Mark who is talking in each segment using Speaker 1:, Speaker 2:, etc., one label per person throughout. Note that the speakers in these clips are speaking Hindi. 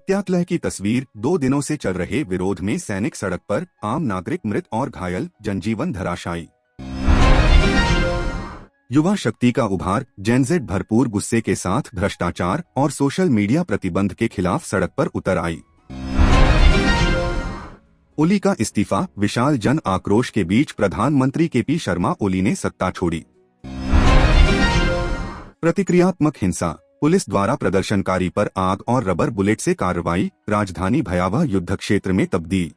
Speaker 1: त्यातलय की तस्वीर। 2 दिनों से चल रहे विरोध में सैनिक सड़क पर, आम नागरिक मृत और घायल, जनजीवन धराशायी। युवा शक्ति का उभार। जेनजेड भरपूर गुस्से के साथ भ्रष्टाचार और सोशल मीडिया प्रतिबंध के खिलाफ सड़क पर उतर आई। ओली का इस्तीफा। विशाल जन आक्रोश के बीच प्रधानमंत्री केपी शर्मा ओली ने सत्ता छोड़ी। प्रतिक्रियात्मक हिंसा। पुलिस द्वारा प्रदर्शनकारी पर आग और रबर बुलेट से कार्रवाई। राजधानी भयावह युद्ध क्षेत्र में तब्दील।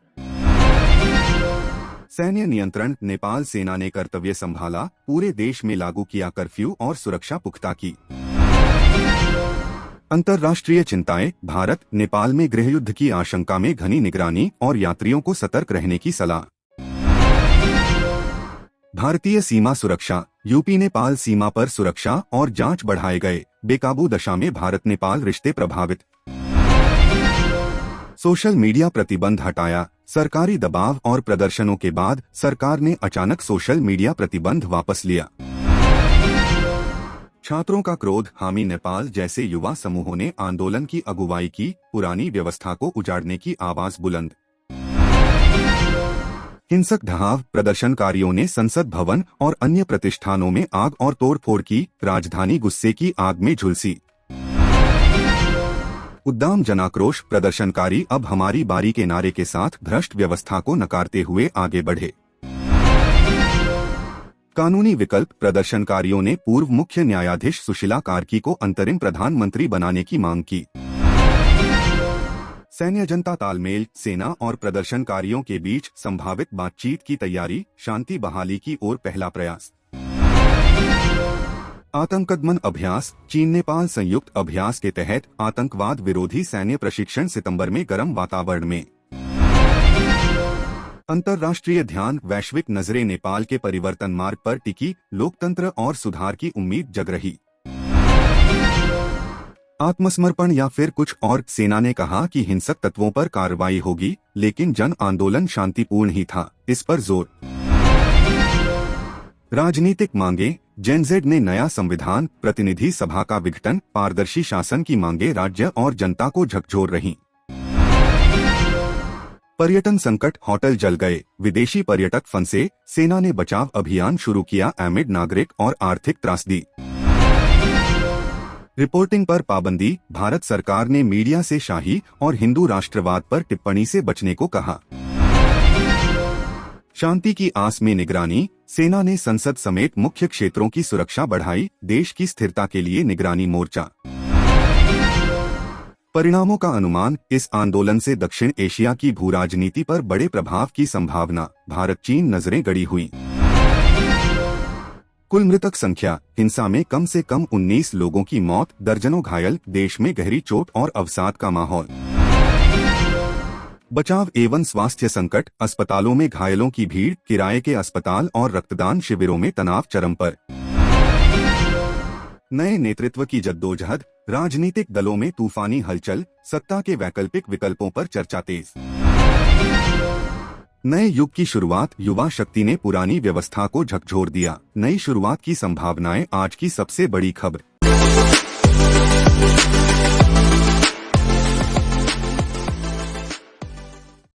Speaker 1: सैन्य नियंत्रण। नेपाल सेना ने कर्तव्य संभाला। पूरे देश में लागू किया कर्फ्यू और सुरक्षा पुख्ता की। अंतर्राष्ट्रीय चिंताएं। भारत नेपाल में गृहयुद्ध की आशंका में घनी निगरानी और यात्रियों को सतर्क रहने की सलाह। भारतीय सीमा सुरक्षा। यूपी नेपाल सीमा पर सुरक्षा और जांच बढ़ाए गए। बेकाबू दशा में भारत नेपाल रिश्ते प्रभावित। सोशल मीडिया प्रतिबंध हटाया। सरकारी दबाव और प्रदर्शनों के बाद सरकार ने अचानक सोशल मीडिया प्रतिबंध वापस लिया। छात्रों का क्रोध। हामी नेपाल जैसे युवा समूहों ने आंदोलन की अगुवाई की। पुरानी व्यवस्था को उजाड़ने की आवाज बुलंद। हिंसक ढहाव। प्रदर्शनकारियों ने संसद भवन और अन्य प्रतिष्ठानों में आग और तोड़फोड़ की। राजधानी गुस्से की आग में झुलसी। उद्दाम जनाक्रोश। प्रदर्शनकारी अब हमारी बारी के नारे के साथ भ्रष्ट व्यवस्था को नकारते हुए आगे बढ़े। कानूनी विकल्प। प्रदर्शनकारियों ने पूर्व मुख्य न्यायाधीश सुशीला कार्की को अंतरिम प्रधानमंत्री बनाने की मांग की। सैन्य जनता तालमेल। सेना और प्रदर्शनकारियों के बीच संभावित बातचीत की तैयारी। शांति बहाली की ओर पहला प्रयास। आतंकदमन अभ्यास। चीन नेपाल संयुक्त अभ्यास के तहत आतंकवाद विरोधी सैन्य प्रशिक्षण सितंबर में गर्म वातावरण में। अंतर्राष्ट्रीय ध्यान। वैश्विक नजरें नेपाल के परिवर्तन मार्ग पर टिकी। लोकतंत्र और सुधार की उम्मीद जग रही। आत्मसमर्पण या फिर कुछ और। सेना ने कहा कि हिंसक तत्वों पर कार्रवाई होगी, लेकिन जन आंदोलन शांतिपूर्ण ही था, इस पर जोर। राजनीतिक मांगे। जेनजेड ने नया संविधान। प्रतिनिधि सभा का विघटन। पारदर्शी शासन की मांगे राज्य और जनता को झकझोर रही। पर्यटन संकट। होटल जल गए, विदेशी पर्यटक फंसे। सेना ने बचाव अभियान शुरू किया। एमिड नागरिक और आर्थिक त्रासदी। रिपोर्टिंग पर पाबंदी। भारत सरकार ने मीडिया से शाही और हिंदू राष्ट्रवाद पर टिप्पणी से बचने को कहा। शांति की आस में निगरानी। सेना ने संसद समेत मुख्य क्षेत्रों की सुरक्षा बढ़ाई। देश की स्थिरता के लिए निगरानी मोर्चा। परिणामों का अनुमान। इस आंदोलन से दक्षिण एशिया की भूराजनीति पर बड़े प्रभाव की संभावना। भारत चीन नजरें गड़ी हुई। कुल मृतक संख्या। हिंसा में कम से कम 19 लोगों की मौत, दर्जनों घायल। देश में गहरी चोट और अवसाद का माहौल। बचाव एवं स्वास्थ्य संकट। अस्पतालों में घायलों की भीड़। किराए के अस्पताल और रक्तदान शिविरों में तनाव चरम पर। नए नेतृत्व की जद्दोजहद। राजनीतिक दलों में तूफानी हलचल। सत्ता के वैकल्पिक विकल्पों पर चर्चा तेज। नए युग की शुरुआत। युवा शक्ति ने पुरानी व्यवस्था को झकझोर दिया। नई शुरुआत की संभावनाएं आज की सबसे बड़ी खबर।